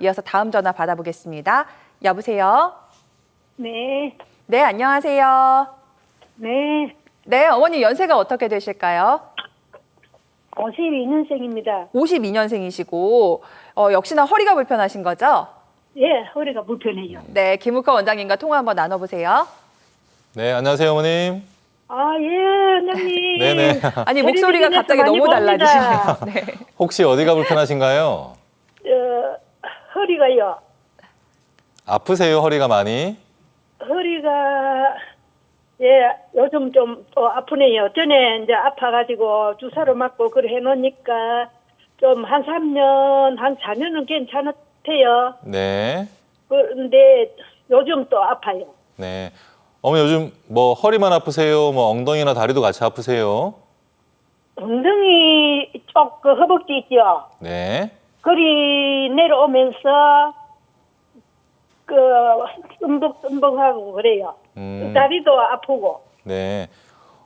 이어서 다음 전화 받아보겠습니다. 여보세요? 네, 네, 안녕하세요. 네, 네, 어머니 연세가 어떻게 되실까요? 52년생입니다. 52년생이시고 역시나 허리가 불편하신 거죠? 예, 허리가 불편해요. 네, 김욱화 원장님과 통화 한번 나눠보세요. 네, 안녕하세요, 어머님. 아, 예, 원장님. 네네. 아니, 목소리가 텔레비전에서 갑자기 많이 너무 봅니다. 달라지시네요. 네. 혹시 어디가 불편하신가요? 허리가요. 아프세요, 허리가 많이? 허리가, 예, 요즘 좀 아프네요. 전에 이제 아파가지고 주사를 맞고 그래 해놓으니까 좀 한 3년, 한 4년은 괜찮았대요. 네. 그런데 요즘 또 아파요. 네. 어머니 요즘 뭐 허리만 아프세요? 뭐 엉덩이나 다리도 같이 아프세요? 엉덩이 쪽 그 허벅지 있죠. 네. 거리 내려오면서 그 씀벅씀벅하고 그래요. 다리도 아프고. 네.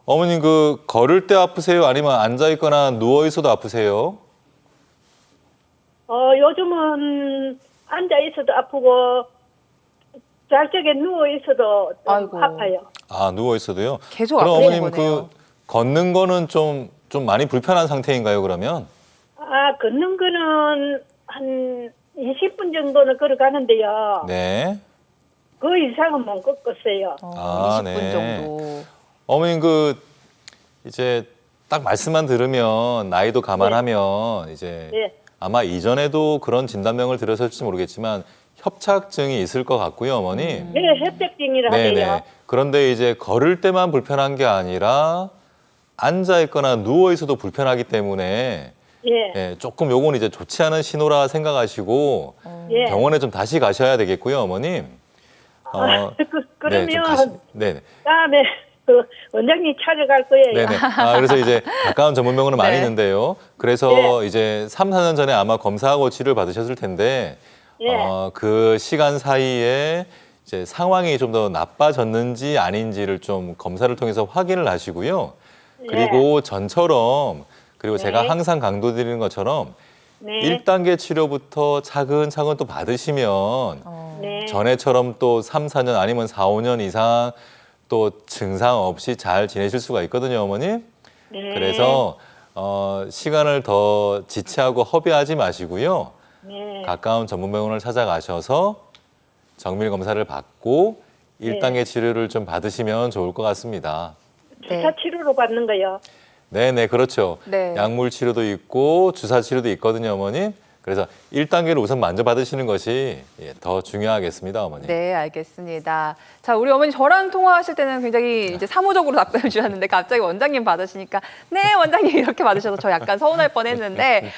어머님 그 걸을 때 아프세요? 아니면 앉아 있거나 누워 있어도 아프세요? 요즘은 앉아 있어도 아프고 잘 적에 누워 있어도 좀 아이고. 아파요. 아, 누워 있어도요? 계속 그럼 아프신 어머님 거네요. 그 걷는 거는 좀 많이 불편한 상태인가요, 그러면? 아, 걷는 거는 한 20분 정도는 걸어가는데요. 네. 그 이상은 못 걷겠어요. 아, 20분 네. 정도. 어머님 그 이제 딱 말씀만 들으면 나이도 감안하면 이제 네. 아마 이전에도 그런 진단명을 들으셨을지 모르겠지만 협착증이 있을 것 같고요, 어머니. 네, 협착증이라 네네. 해요. 그런데 이제 걸을 때만 불편한 게 아니라 앉아 있거나 누워 있어도 불편하기 때문에 예. 예, 조금 요건 이제 좋지 않은 신호라 생각하시고 예. 병원에 좀 다시 가셔야 되겠고요, 어머님. 그러면 네, 좀 네네. 다음에 그 원장님 찾아갈 거예요. 네네. 아, 그래서 이제 가까운 전문병원은 많이 네. 있는데요. 그래서 네. 이제 3, 4년 전에 아마 검사하고 치료를 받으셨을 텐데, 예. 그 시간 사이에 이제 상황이 좀 더 나빠졌는지 아닌지를 좀 검사를 통해서 확인을 하시고요. 그리고 전처럼, 그리고 제가 네. 항상 강조드리는 것처럼 네. 1단계 치료부터 차근차근 또 받으시면 네. 전에처럼 또 3, 4년 아니면 4, 5년 이상 또 증상 없이 잘 지내실 수가 있거든요, 어머님. 네. 그래서 시간을 더 지체하고 허비하지 마시고요. 네. 가까운 전문병원을 찾아가셔서 정밀 검사를 받고 1단계 치료를 좀 받으시면 좋을 것 같습니다. 주사 치료로 받는 거요. 네네, 그렇죠. 네. 약물 치료도 있고 주사 치료도 있거든요, 어머님. 그래서 1단계를 우선 먼저 받으시는 것이 더 중요하겠습니다, 어머님. 네, 알겠습니다. 자, 우리 어머니 저랑 통화하실 때는 굉장히 이제 사무적으로 답변을 주셨는데 갑자기 원장님 받으시니까 네, 원장님 이렇게 받으셔서 저 약간 서운할 뻔했는데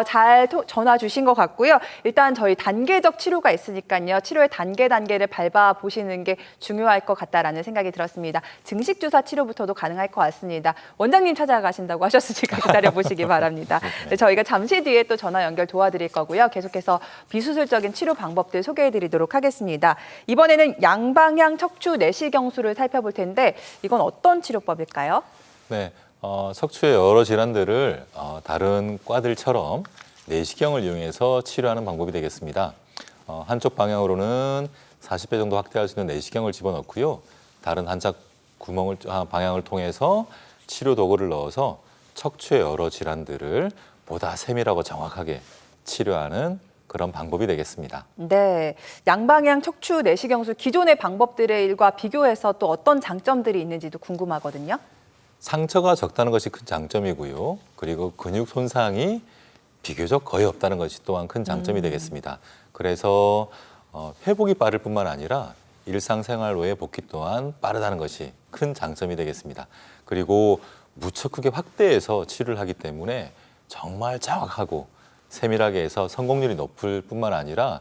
잘 전화 주신 것 같고요. 일단 저희 단계적 치료가 있으니까요. 치료의 단계를 밟아 보시는 게 중요할 것 같다라는 생각이 들었습니다. 증식 주사 치료부터도 가능할 것 같습니다. 원장님 찾아가신다고 하셨으니까 기다려 보시기 바랍니다. 네, 저희가 잠시 뒤에 또 전화 연결 도와드릴 거고요. 계속해서 비수술적인 치료 방법들 소개해드리도록 하겠습니다. 이번에는 양방향 척추 내시경술을 살펴볼 텐데 이건 어떤 치료법일까요? 네, 척추의 여러 질환들을 다른 과들처럼 내시경을 이용해서 치료하는 방법이 되겠습니다. 한쪽 방향으로는 40배 정도 확대할 수 있는 내시경을 집어넣고요. 다른 한쪽 방향을 통해서 치료 도구를 넣어서 척추의 여러 질환들을 보다 세밀하고 정확하게 치료하는 그런 방법이 되겠습니다. 네, 양방향 척추 내시경술 기존의 방법들의 일과 비교해서 또 어떤 장점들이 있는지도 궁금하거든요. 상처가 적다는 것이 큰 장점이고요. 그리고 근육 손상이 비교적 거의 없다는 것이 또한 큰 장점이 되겠습니다. 그래서 회복이 빠를 뿐만 아니라 일상생활 외의 복귀 또한 빠르다는 것이 큰 장점이 되겠습니다. 그리고 무척 크게 확대해서 치료를 하기 때문에 정말 정확하고 세밀하게 해서 성공률이 높을 뿐만 아니라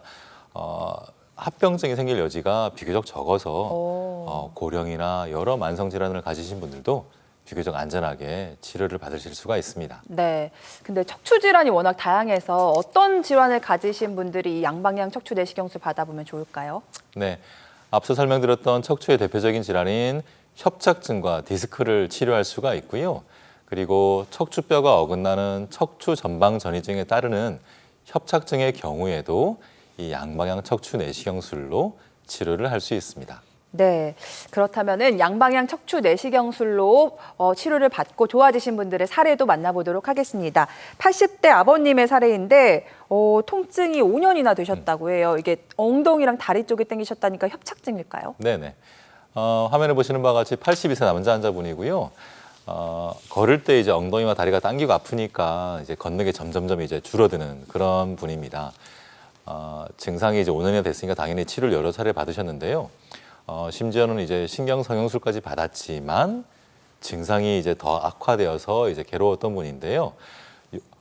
합병증이 생길 여지가 비교적 적어서 고령이나 여러 만성 질환을 가지신 분들도 비교적 안전하게 치료를 받으실 수가 있습니다. 네, 근데 척추 질환이 워낙 다양해서 어떤 질환을 가지신 분들이 이 양방향 척추 내시경술 받아보면 좋을까요? 네, 앞서 설명드렸던 척추의 대표적인 질환인 협착증과 디스크를 치료할 수가 있고요. 그리고 척추뼈가 어긋나는 척추 전방 전이증에 따르는 협착증의 경우에도 이 양방향 척추 내시경술로 치료를 할 수 있습니다. 네, 그렇다면은 양방향 척추 내시경술로 치료를 받고 좋아지신 분들의 사례도 만나보도록 하겠습니다. 80대 아버님의 사례인데 통증이 5년이나 되셨다고 해요. 이게 엉덩이랑 다리 쪽에 당기셨다니까 협착증일까요? 네네. 화면에 보시는 바와 같이 82세 남자 환자분이고요. 걸을 때 이제 엉덩이와 다리가 당기고 아프니까 이제 걷는 게 점점점 이제 줄어드는 그런 분입니다. 증상이 이제 5년이나 됐으니까 당연히 치료를 여러 차례 받으셨는데요. 심지어는 이제 신경 성형술까지 받았지만 증상이 이제 더 악화되어서 이제 괴로웠던 분인데요.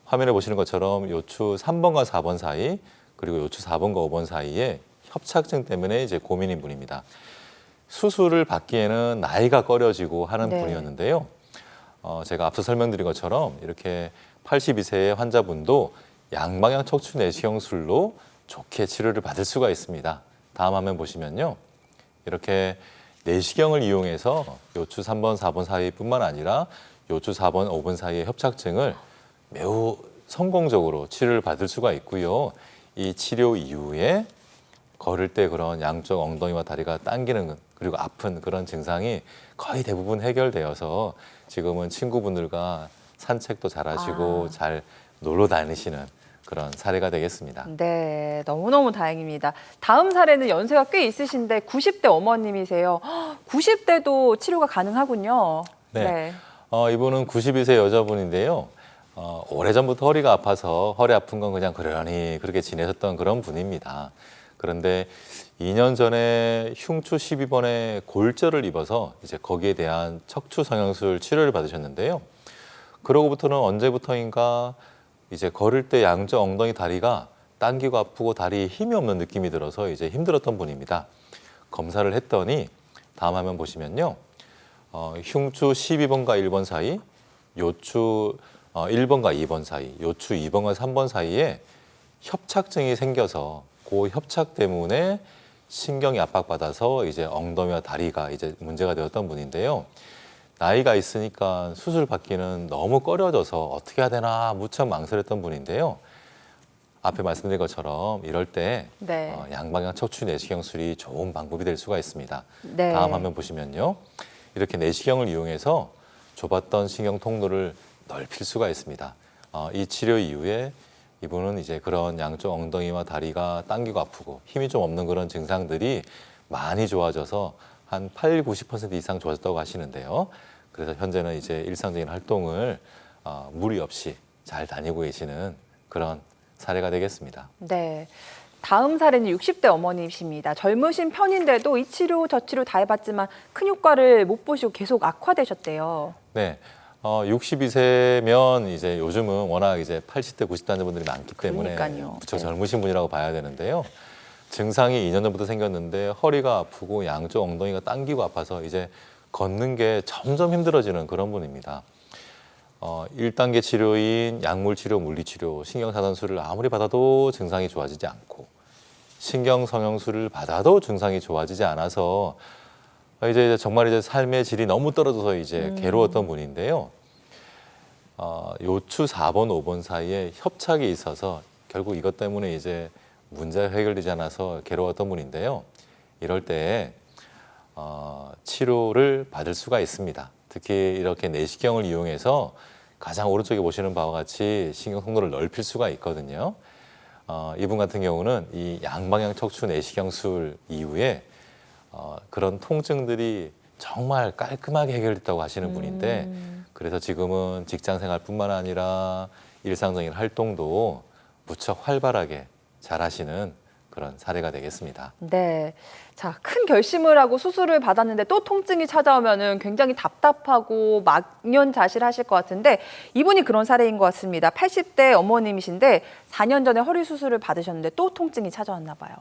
화면에 보시는 것처럼 요추 3번과 4번 사이 그리고 요추 4번과 5번 사이에 협착증 때문에 이제 고민인 분입니다. 수술을 받기에는 나이가 꺼려지고 하는 네. 분이었는데요. 제가 앞서 설명드린 것처럼 이렇게 82세의 환자분도 양방향 척추 내시경술로 좋게 치료를 받을 수가 있습니다. 다음 화면 보시면요. 이렇게 내시경을 이용해서 요추 3번, 4번 사이뿐만 아니라 요추 4번, 5번 사이의 협착증을 매우 성공적으로 치료를 받을 수가 있고요. 이 치료 이후에 걸을 때 그런 양쪽 엉덩이와 다리가 당기는 그리고 아픈 그런 증상이 거의 대부분 해결되어서 지금은 친구분들과 산책도 잘하시고 잘 놀러 다니시는 그런 사례가 되겠습니다. 네, 너무너무 다행입니다. 다음 사례는 연세가 꽤 있으신데 90대 어머님이세요. 90대도 치료가 가능하군요. 네. 이분은 92세 여자분인데요. 오래전부터 허리가 아파서 허리 아픈 건 그냥 그러니 그렇게 지내셨던 그런 분입니다. 그런데 2년 전에 흉추 12번에 골절을 입어서 이제 거기에 대한 척추 성형술 치료를 받으셨는데요. 그러고부터는 언제부터인가 이제 걸을 때 양쪽 엉덩이 다리가 당기고 아프고 다리에 힘이 없는 느낌이 들어서 이제 힘들었던 분입니다. 검사를 했더니 다음 화면 보시면요. 흉추 12번과 1번 사이, 요추 1번과 2번 사이, 요추 2번과 3번 사이에 협착증이 생겨서 그 협착 때문에 신경이 압박받아서 이제 엉덩이와 다리가 이제 문제가 되었던 분인데요. 나이가 있으니까 수술 받기는 너무 꺼려져서 어떻게 해야 되나 무척 망설였던 분인데요. 앞에 말씀드린 것처럼 이럴 때 네. 양방향 척추 내시경술이 좋은 방법이 될 수가 있습니다. 네. 다음 화면 보시면요. 이렇게 내시경을 이용해서 좁았던 신경 통로를 넓힐 수가 있습니다. 이 치료 이후에 이분은 이제 그런 양쪽 엉덩이와 다리가 당기고 아프고 힘이 좀 없는 그런 증상들이 많이 좋아져서 한 80~90% 이상 좋아졌다고 하시는데요. 그래서 현재는 이제 일상적인 활동을 무리 없이 잘 다니고 계시는 그런 사례가 되겠습니다. 네. 다음 사례는 60대 어머니십니다. 젊으신 편인데도 이 치료 저 치료 다 해봤지만 큰 효과를 못 보시고 계속 악화되셨대요. 네. 62세면 이제 요즘은 워낙 이제 80대, 90대 환자분들이 많기 때문에 그러니까요. 무척 네. 젊으신 분이라고 봐야 되는데요. 증상이 2년 전부터 생겼는데 허리가 아프고 양쪽 엉덩이가 당기고 아파서 이제 걷는 게 점점 힘들어지는 그런 분입니다. 1단계 치료인 약물 치료, 물리 치료, 신경차단술을 아무리 받아도 증상이 좋아지지 않고 신경 성형술을 받아도 증상이 좋아지지 않아서 이제 정말 이제 삶의 질이 너무 떨어져서 이제 괴로웠던 분인데요. 요추 4번, 5번 사이에 협착이 있어서 결국 이것 때문에 이제 문제가 해결되지 않아서 괴로웠던 분인데요. 이럴 때 치료를 받을 수가 있습니다. 특히 이렇게 내시경을 이용해서 가장 오른쪽에 보시는 바와 같이 신경 통로를 넓힐 수가 있거든요. 이분 같은 경우는 이 양방향 척추 내시경술 이후에 그런 통증들이 정말 깔끔하게 해결됐다고 하시는 분인데 그래서 지금은 직장 생활뿐만 아니라 일상적인 활동도 무척 활발하게 잘하시는 그런 사례가 되겠습니다. 네. 자, 큰 결심을 하고 수술을 받았는데 또 통증이 찾아오면은 굉장히 답답하고 막연자실하실 것 같은데 이분이 그런 사례인 것 같습니다. 80대 어머님이신데 4년 전에 허리 수술을 받으셨는데 또 통증이 찾아왔나 봐요.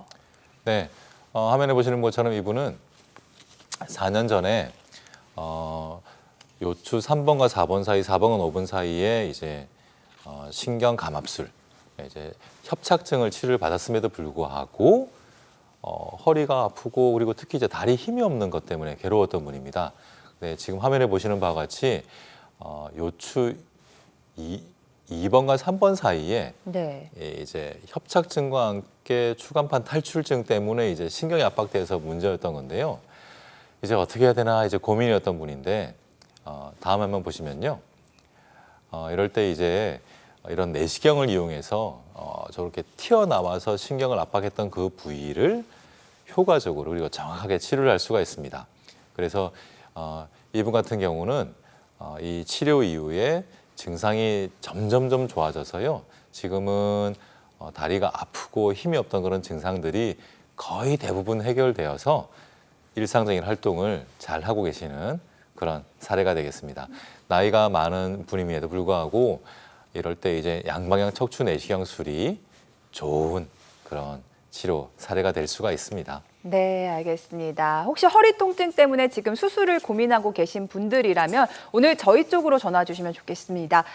네. 화면에 보시는 것처럼 이분은 4년 전에 요추 3번과 4번 사이, 4번과 5번 사이에 이제 신경 감압술, 이제 협착증을 치료를 받았음에도 불구하고 허리가 아프고 그리고 특히 이제 다리 힘이 없는 것 때문에 괴로웠던 분입니다. 네, 지금 화면에 보시는 바와 같이 요추 2번과 3번 사이에 네. 이제 협착증과 함께 추간판 탈출증 때문에 이제 신경이 압박돼서 문제였던 건데요. 이제 어떻게 해야 되나 이제 고민이었던 분인데 다음 한번 보시면요. 이럴 때 이제 이런 내시경을 이용해서 저렇게 튀어나와서 신경을 압박했던 그 부위를 효과적으로 그리고 정확하게 치료를 할 수가 있습니다. 그래서 이분 같은 경우는 이 치료 이후에 증상이 점점점 좋아져서요. 지금은 다리가 아프고 힘이 없던 그런 증상들이 거의 대부분 해결되어서 일상적인 활동을 잘 하고 계시는 그런 사례가 되겠습니다. 나이가 많은 분임에도 불구하고 이럴 때 이제 양방향 척추 내시경술이 좋은 그런 치료 사례가 될 수가 있습니다. 네, 알겠습니다. 혹시 허리 통증 때문에 지금 수술을 고민하고 계신 분들이라면 오늘 저희 쪽으로 전화 주시면 좋겠습니다.